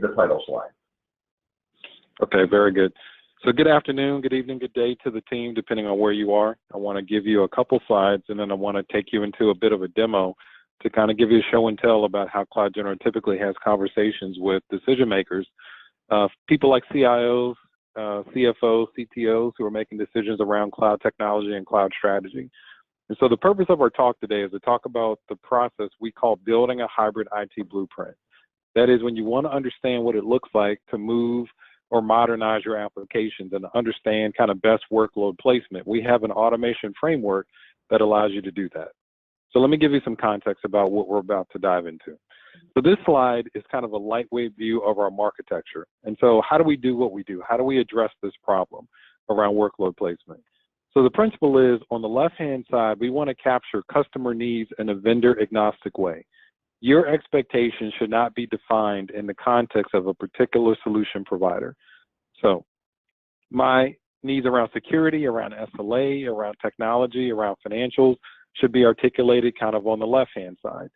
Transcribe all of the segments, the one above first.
the title slide. Okay, very good. So good afternoon, good evening, good day to the team, depending on where you are. I want to give you a couple slides, and then I want to take you into a bit of a demo to kind of give you a show and tell about how CloudGeneral typically has conversations with decision makers, people like CIOs, CFOs, CTOs who are making decisions around cloud technology and cloud strategy. And so the purpose of our talk today is to talk about the process we call building a hybrid IT blueprint. That is when you want to understand what it looks like to move or modernize your applications and understand kind of best workload placement. We have an automation framework that allows you to do that. So let me give you some context about what we're about to dive into. So this slide is kind of a lightweight view of our architecture. And so how do we do what we do? How do we address this problem around workload placement? So the principle is on the left-hand side, we want to capture customer needs in a vendor agnostic way. Your expectations should not be defined in the context of a particular solution provider. So my needs around security, around SLA, around technology, around financials should be articulated kind of on the left-hand side.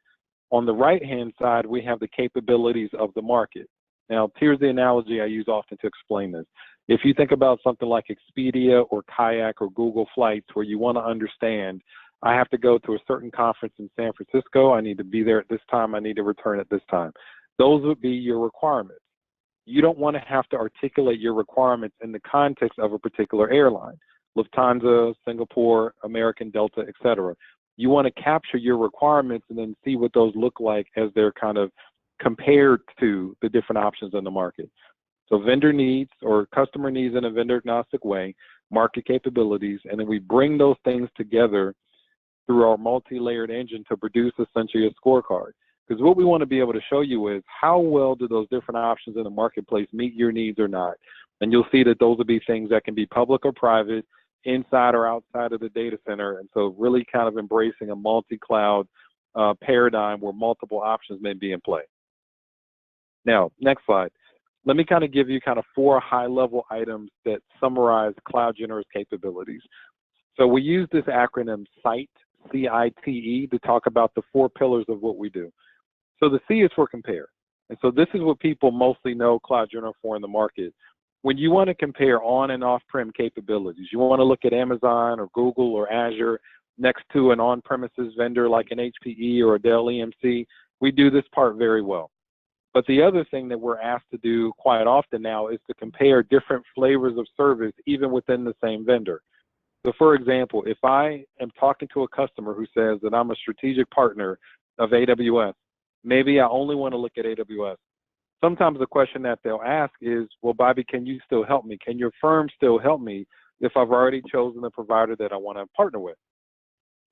On the right-hand side, we have the capabilities of the market. Now, here's the analogy I use often to explain this. If you think about something like Expedia or Kayak or Google Flights, where you want to understand, I have to go to a certain conference in San Francisco. I need to be there at this time. I need to return at this time. Those would be your requirements. You don't want to have to articulate your requirements in the context of a particular airline, Lufthansa, Singapore, American, Delta, et cetera. You want to capture your requirements and then see what those look like as they're kind of compared to the different options in the market. So vendor needs or customer needs in a vendor agnostic way, market capabilities, and then we bring those things together through our multi-layered engine to produce essentially a scorecard. Because what we want to be able to show you is how well do those different options in the marketplace meet your needs or not. And you'll see that those will be things that can be public or private, inside or outside of the data center. And so really kind of embracing a multi-cloud paradigm where multiple options may be in play. Now, next slide. Let me kind of give you kind of 4 high-level items that summarize CloudGenera's capabilities. So we use this acronym CITE, C-I-T-E, to talk about the 4 pillars of what we do. So the C is for compare. And so this is what people mostly know CloudGenera for in the market. When you want to compare on and off-prem capabilities, you want to look at Amazon or Google or Azure next to an on-premises vendor like an HPE or a Dell EMC, we do this part very well. But the other thing that we're asked to do quite often now is to compare different flavors of service even within the same vendor. So for example, if I am talking to a customer who says that I'm a strategic partner of AWS, maybe I only want to look at AWS. Sometimes the question that they'll ask is, well, Bobby, can you still help me? Can your firm still help me if I've already chosen the provider that I want to partner with?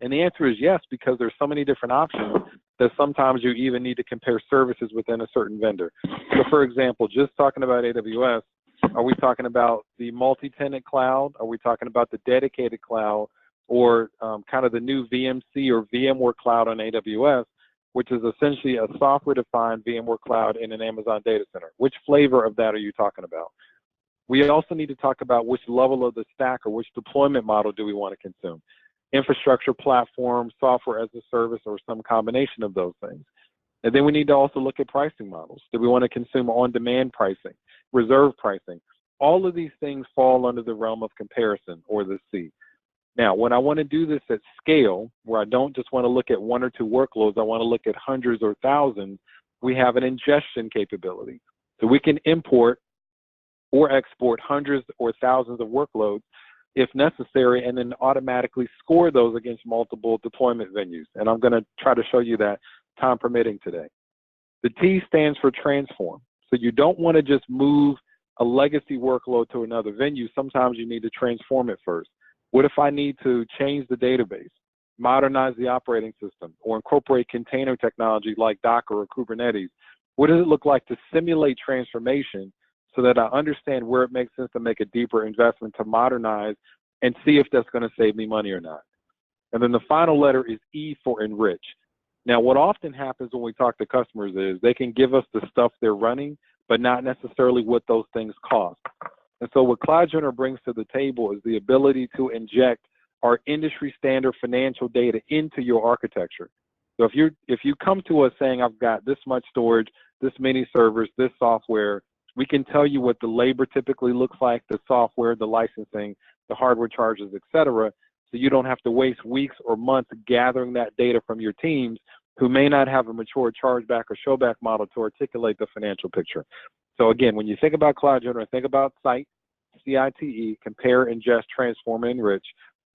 And the answer is yes, because there's so many different options that sometimes you even need to compare services within a certain vendor. So for example, just talking about AWS, are we talking about the multi-tenant cloud? Are we talking about the dedicated cloud or kind of the new VMC or VMware cloud on AWS, which is essentially a software-defined VMware cloud in an Amazon data center? Which flavor of that are you talking about? We also need to talk about which level of the stack or which deployment model do we want to consume. Infrastructure platform, software as a service, or some combination of those things. And then we need to also look at pricing models. Do we want to consume on-demand pricing, reserve pricing? All of these things fall under the realm of comparison, or the C. Now, when I want to do this at scale, where I don't just want to look at 1 or 2 workloads, I want to look at hundreds or thousands, we have an ingestion capability. So we can import or export hundreds or thousands of workloads if necessary, and then automatically score those against multiple deployment venues. And I'm going to try to show you that time permitting today. The T stands for transform. So you don't want to just move a legacy workload to another venue. Sometimes you need to transform it first. What if I need to change the database, modernize the operating system, or incorporate container technology like Docker or Kubernetes? What does it look like to simulate transformation so that I understand where it makes sense to make a deeper investment to modernize and see if that's going to save me money or not? And then the final letter is E for enrich. Now, what often happens when we talk to customers is they can give us the stuff they're running, but not necessarily what those things cost. And so what CloudGeneral brings to the table is the ability to inject our industry standard financial data into your architecture. So if you come to us saying, I've got this much storage, this many servers, this software, we can tell you what the labor typically looks like, the software, the licensing, the hardware charges, et cetera, so you don't have to waste weeks or months gathering that data from your teams who may not have a mature chargeback or showback model to articulate the financial picture. So again, when you think about Cloud General, think about CITE, CITE, compare, ingest, transform, and enrich.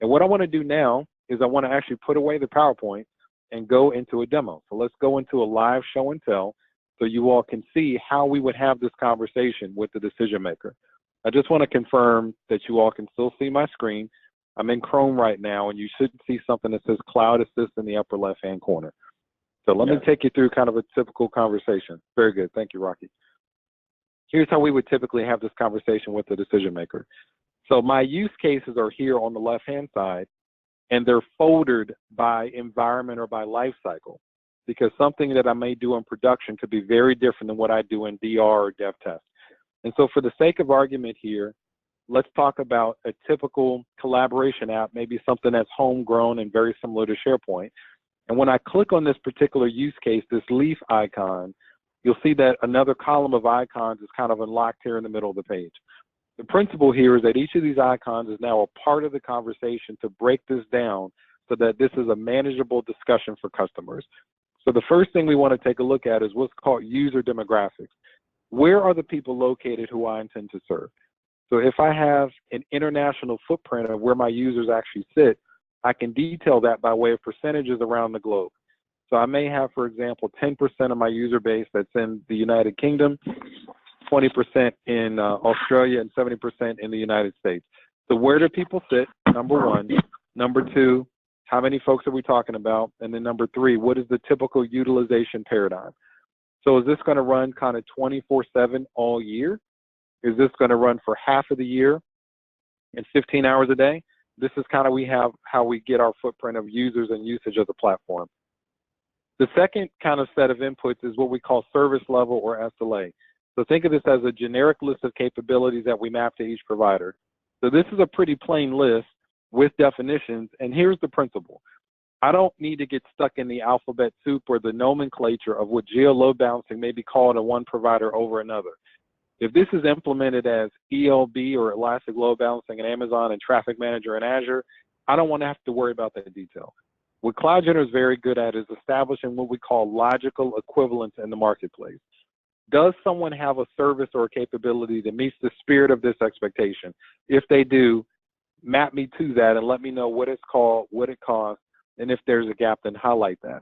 And what I want to do now is I want to actually put away the PowerPoint and go into a demo. So let's go into a live show and tell so you all can see how we would have this conversation with the decision maker. I just want to confirm that you all can still see my screen. I'm in Chrome right now, and you should see something that says Cloud Assist in the upper left-hand corner. So let me take you through kind of a typical conversation. Very good. Thank you, Rocky. Here's how we would typically have this conversation with the decision maker. So my use cases are here on the left-hand side, and they're foldered by environment or by life cycle, because something that I may do in production could be very different than what I do in DR or dev test. And so for the sake of argument here, let's talk about a typical collaboration app, maybe something that's homegrown and very similar to SharePoint. And when I click on this particular use case, this leaf icon, you'll see that another column of icons is kind of unlocked here in the middle of the page. The principle here is that each of these icons is now a part of the conversation to break this down so that this is a manageable discussion for customers. So the first thing we want to take a look at is what's called user demographics. Where are the people located who I intend to serve? So if I have an international footprint of where my users actually sit, I can detail that by way of percentages around the globe. So I may have, for example, 10% of my user base that's in the United Kingdom, 20% in Australia, and 70% in the United States. So where do people sit, number one? Number two, how many folks are we talking about? And then number three, what is the typical utilization paradigm? So is this going to run kind of 24/7 all year? Is this going to run for half of the year and 15 hours a day? This is kind of how we get our footprint of users and usage of the platform. The second kind of set of inputs is what we call service level or SLA. So think of this as a generic list of capabilities that we map to each provider. So this is a pretty plain list with definitions, and here's the principle. I don't need to get stuck in the alphabet soup or the nomenclature of what geo load balancing may be called on one provider over another. If this is implemented as ELB or Elastic Load Balancing in Amazon and Traffic Manager in Azure, I don't want to have to worry about that detail. What Cloud General is very good at is establishing what we call logical equivalence in the marketplace. Does someone have a service or a capability that meets the spirit of this expectation? If they do, map me to that and let me know what it's called, what it costs, and if there's a gap, then highlight that.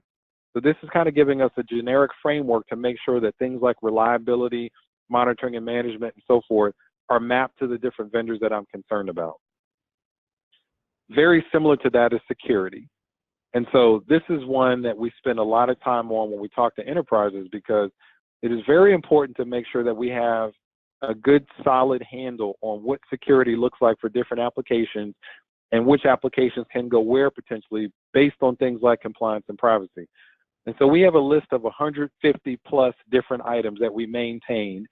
So this is kind of giving us a generic framework to make sure that things like reliability, monitoring and management and so forth are mapped to the different vendors that I'm concerned about. Very similar to that is security. And so this is one that we spend a lot of time on when we talk to enterprises, because it is very important to make sure that we have a good solid handle on what security looks like for different applications and which applications can go where potentially based on things like compliance and privacy. And so we have a list of 150 plus different items that we maintain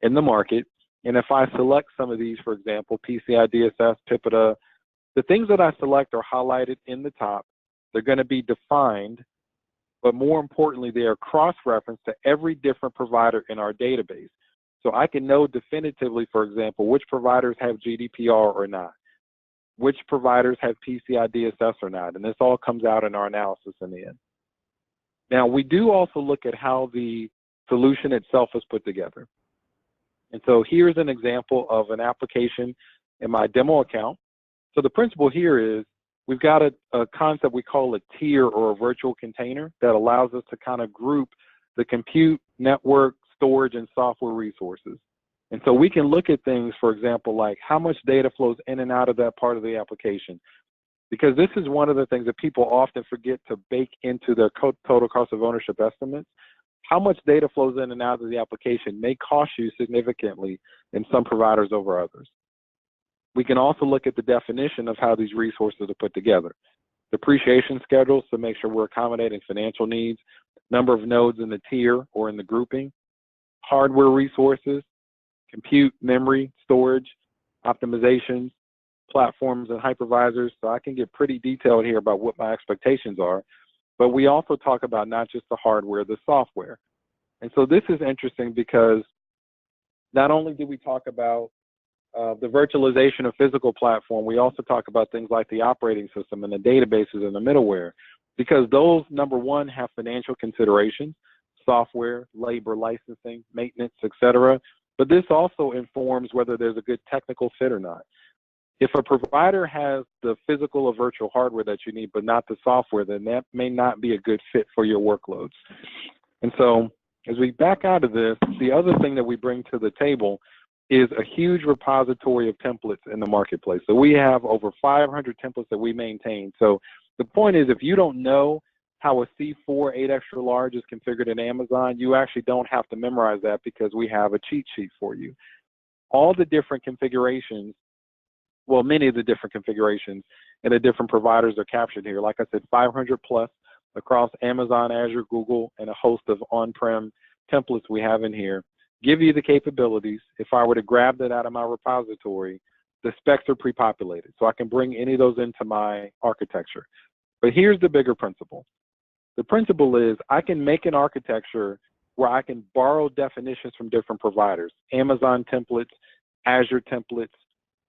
in the market. And if I select some of these, for example, PCI DSS, PIPEDA, the things that I select are highlighted in the top. They're going to be defined, but more importantly, they are cross-referenced to every different provider in our database. So I can know definitively, for example, which providers have GDPR or not, which providers have PCI DSS or not, and this all comes out in our analysis in the end. Now, we do also look at how the solution itself is put together. And so here's an example of an application in my demo account. So the principle here is we've got a concept we call a tier or a virtual container that allows us to kind of group the compute, network, storage, and software resources. And so we can look at things, for example, like how much data flows in and out of that part of the application. Because this is one of the things that people often forget to bake into their total cost of ownership estimates. How much data flows in and out of the application may cost you significantly in some providers over others. We can also look at the definition of how these resources are put together. Depreciation schedules to make sure we're accommodating financial needs, number of nodes in the tier or in the grouping, hardware resources, compute, memory, storage, optimizations, platforms and hypervisors. So I can get pretty detailed here about what my expectations are. but we also talk about not just the hardware, the software. And so this is interesting because not only do we talk about the virtualization of physical platform, we also talk about things like the operating system and the databases and the middleware, because those, number one, have financial considerations, software, labor, licensing, maintenance, etc. But this also informs whether there's a good technical fit or not. If a provider has the physical or virtual hardware that you need, but not the software, then that may not be a good fit for your workloads. And so as we back out of this, the other thing that we bring to the table is a huge repository of templates in the marketplace. So we have over 500 templates that we maintain. So the point is, if you don't know how a C4 8 extra large is configured in Amazon, you actually don't have to memorize that because we have a cheat sheet for you. All the different configurations, well, many of the different configurations and the different providers are captured here. Like I said, 500 plus across Amazon, Azure, Google, and a host of on-prem templates we have in here. Give you the capabilities. If I were to grab that out of my repository, the specs are pre-populated, so I can bring any of those into my architecture. But here's the bigger principle. The principle is I can make an architecture where I can borrow definitions from different providers, Amazon templates, Azure templates,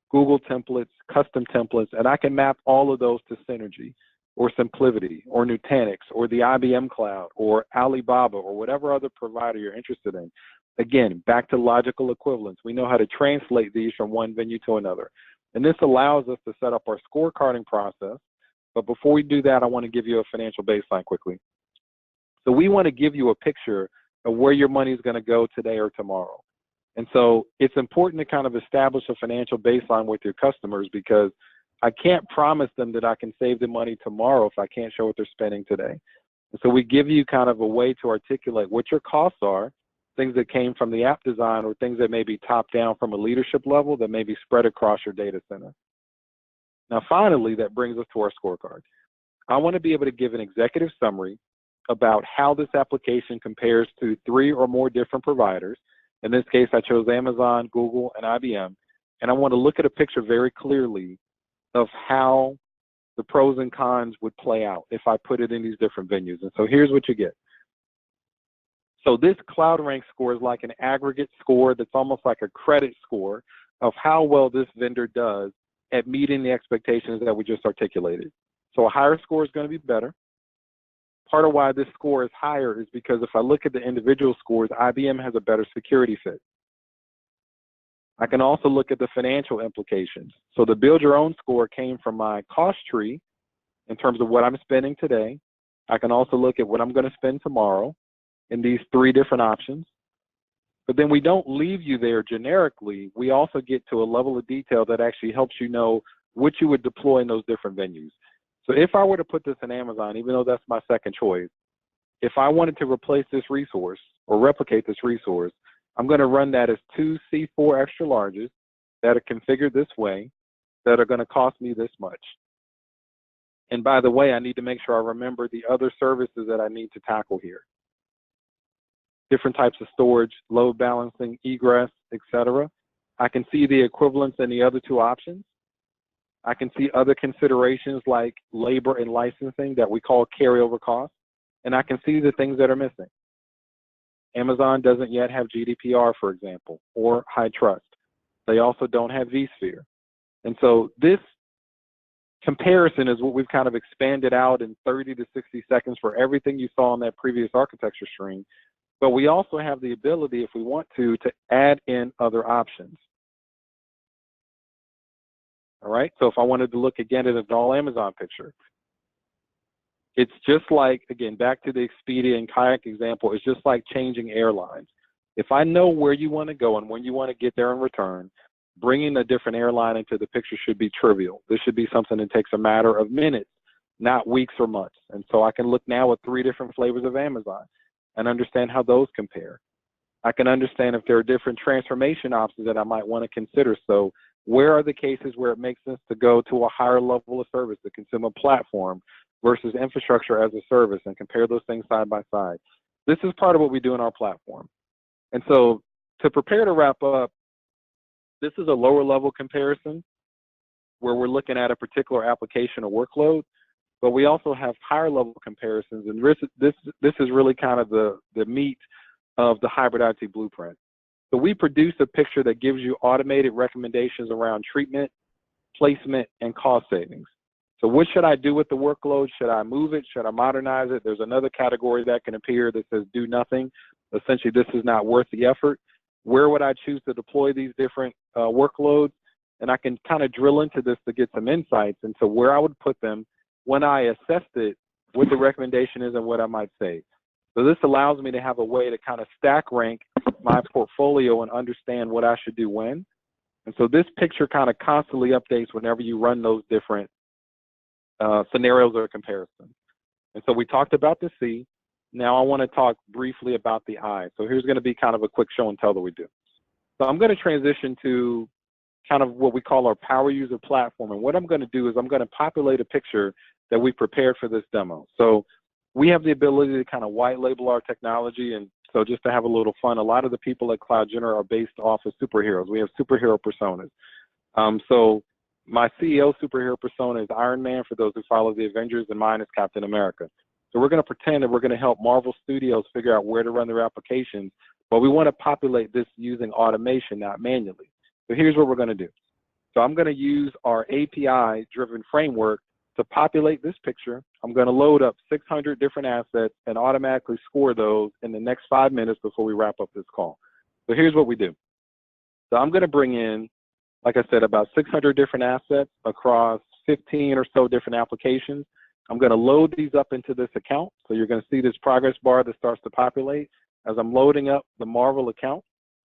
Google templates, custom templates, and I can map all of those to Synergy or SimpliVity or Nutanix or the IBM Cloud or Alibaba or whatever other provider you're interested in. Again, back to logical equivalence. We know how to translate these from one venue to another. And this allows us to set up our scorecarding process. But before we do that, I want to give you a financial baseline quickly. So we want to give you a picture of where your money is going to go today or tomorrow. And so it's important to kind of establish a financial baseline with your customers, because I can't promise them that I can save them money tomorrow if I can't show what they're spending today. And so we give you kind of a way to articulate what your costs are, things that came from the app design or things that may be top down from a leadership level that may be spread across your data center. Now, finally, that brings us to our scorecard. I want to be able to give an executive summary about how this application compares to 3 or more different providers. In this case, I chose Amazon, Google, and IBM. And I want to look at a picture very clearly of how the pros and cons would play out if I put it in these different venues. And so here's what you get. So this cloud rank score is like an aggregate score that's almost like a credit score of how well this vendor does at meeting the expectations that we just articulated. So a higher score is going to be better. Part of why this score is higher is because if I look at the individual scores, IBM has a better security fit. I can also look at the financial implications. So the build your own score came from my cost tree in terms of what I'm spending today. I can also look at what I'm going to spend tomorrow in these 3 different options. But then we don't leave you there generically. We also get to a level of detail that actually helps you know what you would deploy in those different venues. So if I were to put this in Amazon, even though that's my second choice, if I wanted to replace this resource or replicate this resource, I'm going to run that as 2 C4 extra larges that are configured this way that are going to cost me this much. And by the way, I need to make sure I remember the other services that I need to tackle here. Different types of storage, load balancing, egress, etc. I can see the equivalence in the other 2 options. I can see other considerations like labor and licensing that we call carryover costs, and I can see the things that are missing. Amazon doesn't yet have GDPR, for example, or high trust. They also don't have vSphere. And so this comparison is what we've kind of expanded out in 30 to 60 seconds for everything you saw in that previous architecture stream. But we also have the ability, if we want to add in other options. All right, so if I wanted to look again at an all Amazon picture, it's just like, again, back to the Expedia and Kayak example, it's just like changing airlines. If I know where you want to go and when you want to get there in return, bringing a different airline into the picture should be trivial. This should be something that takes a matter of minutes, not weeks or months. And so I can look now at 3 different flavors of Amazon and understand how those compare. I can understand if there are different transformation options that I might want to consider. So where are the cases where it makes sense to go to a higher level of service, to consume a platform versus infrastructure as a service, and compare those things side by side. This is part of what we do in our platform. And so to prepare to wrap up, this is a lower level comparison where we're looking at a particular application or workload. but we also have higher level comparisons. And this is really kind of the meat of the hybrid IT blueprint. So we produce a picture that gives you automated recommendations around treatment, placement, and cost savings. So what should I do with the workload? Should I move it? Should I modernize it? There's another category that can appear that says do nothing. Essentially, this is not worth the effort. Where would I choose to deploy these different workloads? And I can kind of drill into this to get some insights into where I would put them when I assessed it, what the recommendation is and what I might save. So this allows me to have a way to kind of stack rank my portfolio and understand what I should do when. And so this picture kind of constantly updates whenever you run those different scenarios or comparisons. And so we talked about the C. Now I want to talk briefly about the I. So here's going to be kind of a quick show and tell that we do. So I'm going to transition to kind of what we call our power user platform. And what I'm going to do is I'm going to populate a picture that we prepared for this demo. So we have the ability to kind of white label our technology. And so just to have a little fun, a lot of the people at CloudGener are based off of superheroes. We have superhero personas. So my CEO superhero persona is Iron Man, for those who follow the Avengers, and mine is Captain America. So we're going to pretend that we're going to help Marvel Studios figure out where to run their applications, but we want to populate this using automation, not manually. So here's what we're going to do. So I'm going to use our API-driven framework to populate this picture. I'm going to load up 600 different assets and automatically score those in the next 5 minutes before we wrap up this call. So here's what we do. So I'm going to bring in, like I said, about 600 different assets across 15 or so different applications. I'm going to load these up into this account. So you're going to see this progress bar that starts to populate as I'm loading up the Marvel account.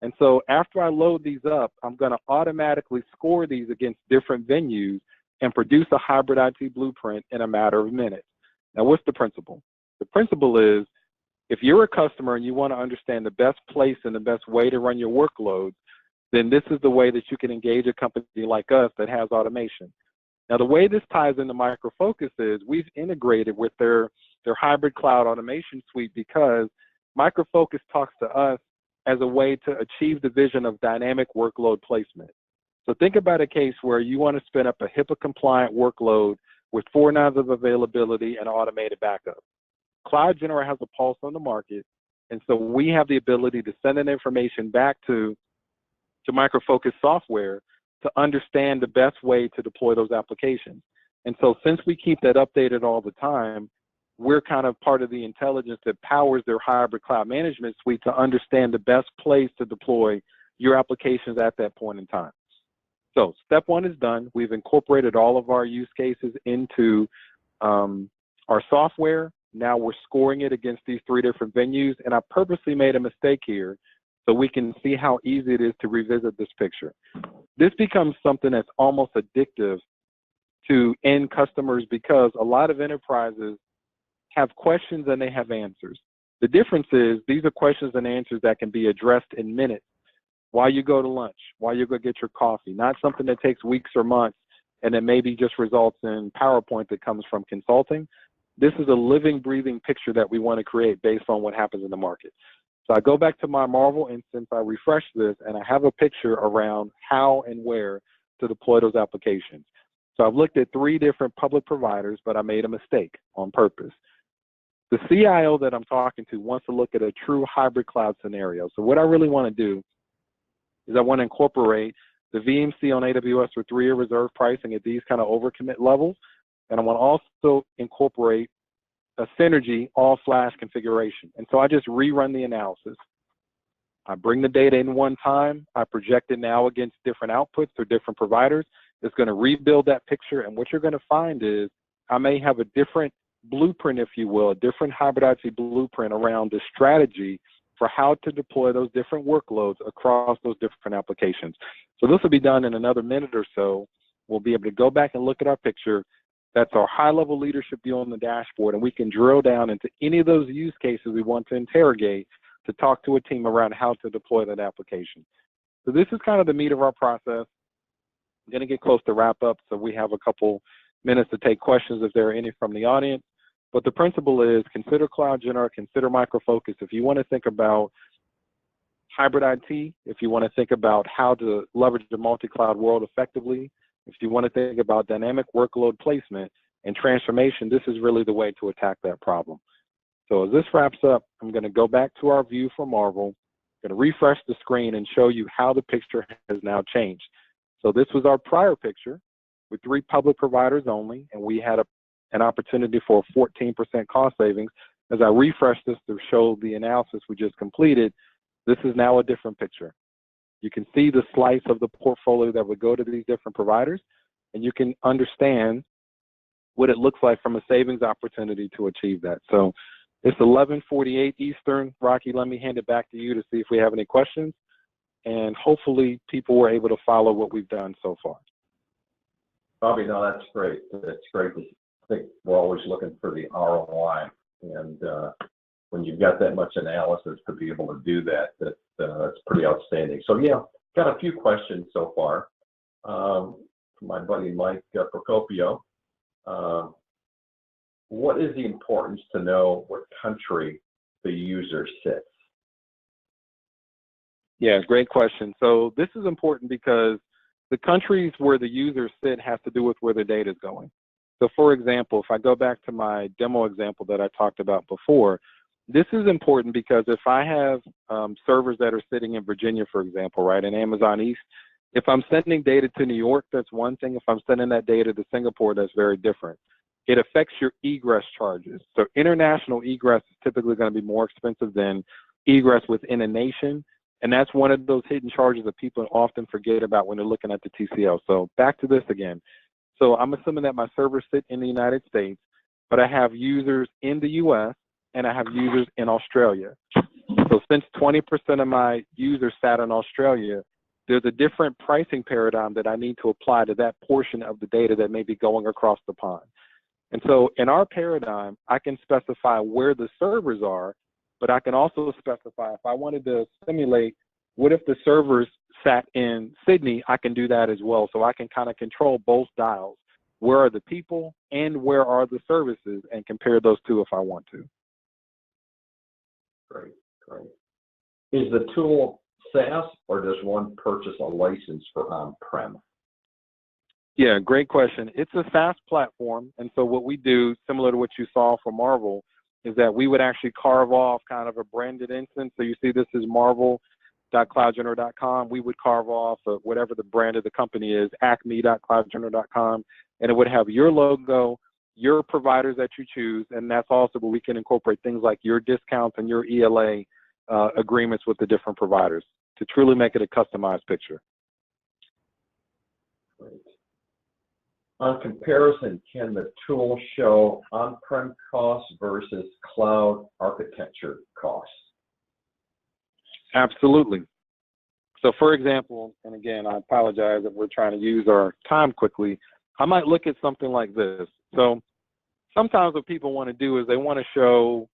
And so after I load these up, I'm going to automatically score these against different venues and produce a hybrid IT blueprint in a matter of minutes. Now, what's the principle? The principle is, if you're a customer and you want to understand the best place and the best way to run your workloads, then this is the way that you can engage a company like us that has automation. Now, the way this ties into Micro Focus is we've integrated with their hybrid cloud automation suite, because Micro Focus talks to us as a way to achieve the vision of dynamic workload placement. So think about a case where you want to spin up a HIPAA-compliant workload with 4 nines of availability and automated backup. CloudGener has a pulse on the market, and so we have the ability to send that information back to Micro Focus software to understand the best way to deploy those applications. And so since we keep that updated all the time, we're kind of part of the intelligence that powers their hybrid cloud management suite to understand the best place to deploy your applications at that point in time. So step 1 is done. We've incorporated all of our use cases into our software. Now we're scoring it against these 3 different venues, and I purposely made a mistake here so we can see how easy it is to revisit this picture. This becomes something that's almost addictive to end customers, because a lot of enterprises have questions and they have answers. The difference is these are questions and answers that can be addressed in minutes while you go to lunch, while you go get your coffee, not something that takes weeks or months and then maybe just results in PowerPoint that comes from consulting. This is a living, breathing picture that we want to create based on what happens in the market. So I go back to my Marvel instance, I refresh this, and I have a picture around how and where to deploy those applications. So I've looked at 3 different public providers, but I made a mistake on purpose. The CIO that I'm talking to wants to look at a true hybrid cloud scenario. So what I really want to do is I want to incorporate the VMC on AWS for 3-year reserve pricing at these kind of overcommit levels. And I want to also incorporate a synergy all-flash configuration. And so I just rerun the analysis. I bring the data in one time. I project it now against different outputs or different providers. It's going to rebuild that picture. And what you're going to find is I may have a different blueprint, if you will, a different hybrid IT blueprint around the strategy for how to deploy those different workloads across those different applications. So this will be done in another minute or so. We'll be able to go back and look at our picture. That's our high-level leadership view on the dashboard, and we can drill down into any of those use cases we want to interrogate to talk to a team around how to deploy that application. So this is kind of the meat of our process. I'm going to get close to wrap up, so we have a couple minutes to take questions if there are any from the audience. But the principle is consider CloudGener, consider Micro Focus. If you want to think about hybrid IT, if you want to think about how to leverage the multi-cloud world effectively, if you want to think about dynamic workload placement, and transformation, this is really the way to attack that problem. So as this wraps up, I'm going to go back to our view for Marvel. I'm going to refresh the screen and show you how the picture has now changed. So this was our prior picture with 3 public providers only, and we had an opportunity for a 14% cost savings. As I refresh this to show the analysis we just completed, this is now a different picture. You can see the slice of the portfolio that would go to these different providers, and you can understand what it looks like from a savings opportunity to achieve that. So it's 11:48 Eastern. Rocky, let me hand it back to you to see if we have any questions, and hopefully people were able to follow what we've done so far. Bobby, no, that's great. That's great. I think we're always looking for the ROI, and when you've got that much analysis to be able to do that, that's pretty outstanding. So yeah, got a few questions so far. From my buddy Mike Procopio. What is the importance to know what country the user sits? Yeah, great question. So this is important because the countries where the users sit has to do with where the data is going. So for example, if I go back to my demo example that I talked about before, this is important because if I have servers that are sitting in Virginia, for example, right, in Amazon East, if I'm sending data to New York, that's one thing. If I'm sending that data to Singapore, that's very different. It affects your egress charges. So international egress is typically going to be more expensive than egress within a nation. And that's one of those hidden charges that people often forget about when they're looking at the TCO. So back to this again. So I'm assuming that my servers sit in the United States, but I have users in the US and I have users in Australia. So since 20% of my users sat in Australia, there's a different pricing paradigm that I need to apply to that portion of the data that may be going across the pond. And so in our paradigm, I can specify where the servers are, but I can also specify if I wanted to simulate what if the servers sat in Sydney, I can do that as well. So I can kind of control both dials. Where are the people and where are the services, and compare those two if I want to. Great, great. Is the tool SaaS or does one purchase a license for on-prem? Yeah, great question. It's a SaaS platform, and so what we do, similar to what you saw for Marvel, is that we would actually carve off kind of a branded instance. So you see this is marvel.cloudgener.com. We would carve off whatever the brand of the company is, acme.cloudgener.com, and it would have your logo, your providers that you choose, and that's also where we can incorporate things like your discounts and your ELA agreements with the different providers to truly make it a customized picture. Great. On comparison, can the tool show on-prem costs versus cloud architecture costs? Absolutely. So for example, and again, I apologize if we're trying to use our time quickly, I might look at something like this. So sometimes what people want to do is they want to show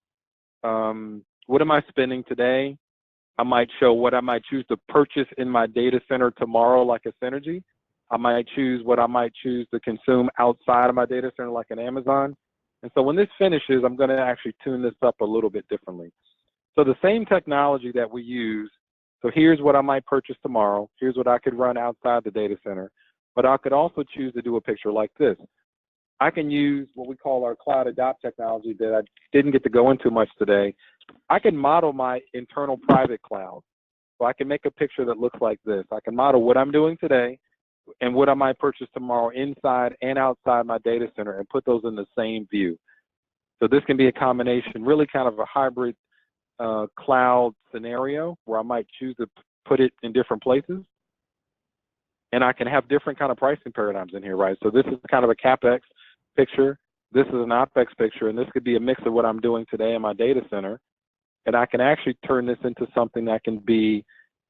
what am I spending today? I might show what I might choose to purchase in my data center tomorrow, like a Synergy. I might choose what I might choose to consume outside of my data center, like an Amazon. And so when this finishes, I'm going to actually tune this up a little bit differently. So the same technology that we use, so here's what I might purchase tomorrow. Here's what I could run outside the data center. But I could also choose to do a picture like this. I can use what we call our cloud adopt technology that I didn't get to go into much today. I can model my internal private cloud. So I can make a picture that looks like this. I can model what I'm doing today and what I might purchase tomorrow inside and outside my data center and put those in the same view. So this can be a combination, really kind of a hybrid cloud scenario where I might choose to put it in different places. And I can have different kind of pricing paradigms in here, right? So this is kind of a CapEx picture. This is an OpEx picture, and this could be a mix of what I'm doing today in my data center. And I can actually turn this into something that can be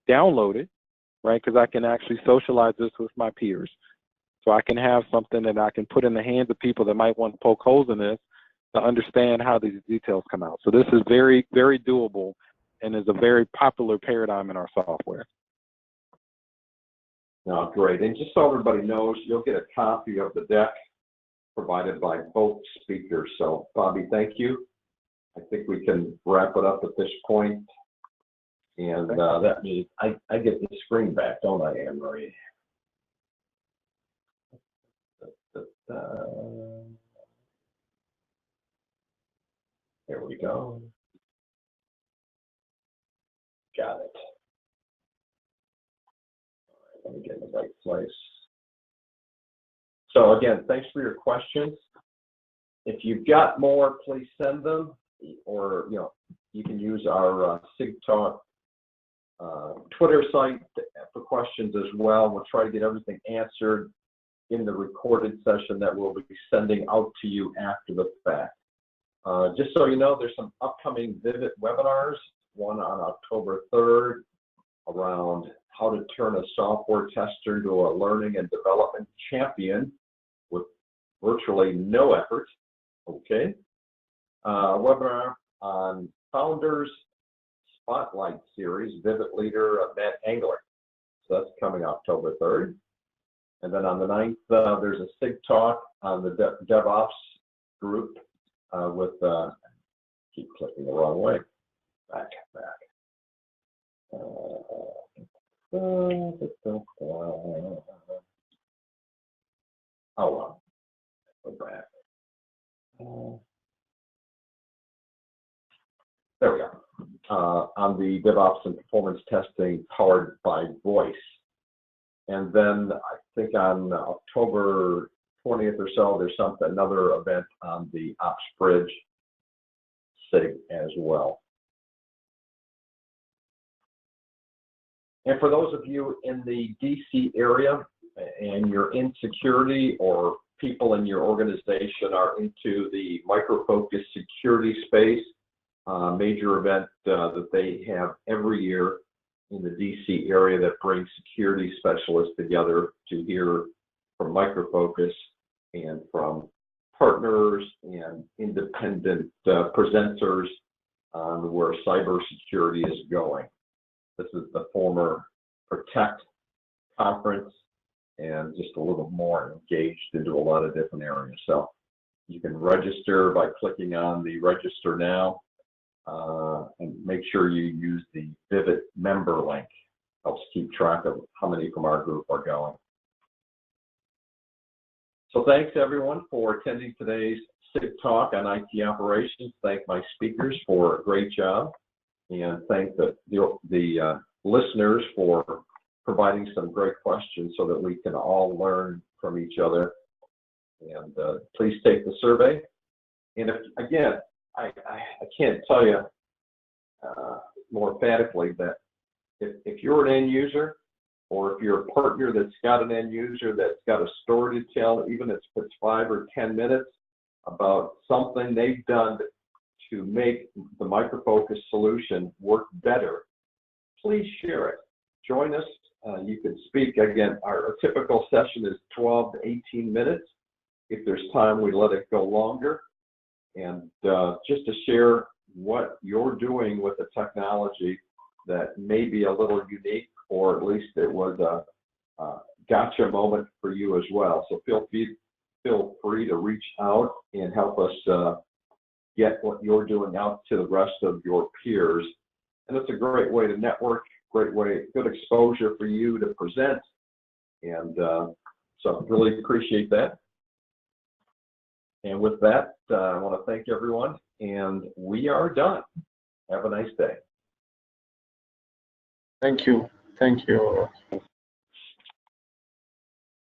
downloaded, right? Because I can actually socialize this with my peers. So I can have something that I can put in the hands of people that might want to poke holes in this to understand how these details come out. So this is very, very doable and is a very popular paradigm in our software. No, great. And just so everybody knows, you'll get a copy of the deck provided by both speakers. So Bobby, thank you. I think we can wrap it up at this point. And that means I get the screen back, don't I, Anne-Marie? Here we go. Got it. Let me get in the right place. So again, thanks for your questions. If you've got more, please send them, or you can use our SIG Talk Twitter site for questions as well. We'll try to get everything answered in the recorded session that we'll be sending out to you after the fact. Just so you know, there's some upcoming Vivit webinars, one on October 3rd around how to turn a software tester into a learning and development champion with virtually no effort. Okay. Webinar on Founders Spotlight Series, Vivit leader Matt Angler. So that's coming October 3rd. And then on the 9th, there's a SIG Talk on the DevOps group with, keep clicking the wrong way. Back. Oh, well. Go back. There we go. On the DevOps and performance testing powered by voice. And then I think on October 20th or so, there's another event on the Ops Bridge SIG as well. And for those of you in the DC area and you're in security, or people in your organization are into the micro-focus security space, major event that they have every year in the DC area that brings security specialists together to hear from Micro Focus and from partners and independent presenters on where cybersecurity is going. This is the former Protect conference, and just a little more engaged into a lot of different areas. So you can register by clicking on the register now, and make sure you use the Vivit member link. Helps keep track of how many from our group are going. So thanks everyone for attending today's SIG Talk on IT operations. Thank my speakers for a great job, and thank the listeners for providing some great questions so that we can all learn from each other. And please take the survey. And if, again, I can't tell you more emphatically that if you're an end user, or if you're a partner that's got an end user that's got a story to tell, even if it's 5 or 10 minutes about something they've done to make the Micro Focus solution work better, please share it. Join us. You can speak. Again, our typical session is 12 to 18 minutes. If there's time, we let it go longer. And just to share what you're doing with the technology that may be a little unique, or at least it was a gotcha moment for you as well. So feel free to reach out and help us get what you're doing out to the rest of your peers. And it's a great way to network, great way, good exposure for you to present. And so really appreciate that. And with that, I want to thank everyone, and we are done. Have a nice day. Thank you. Thank you.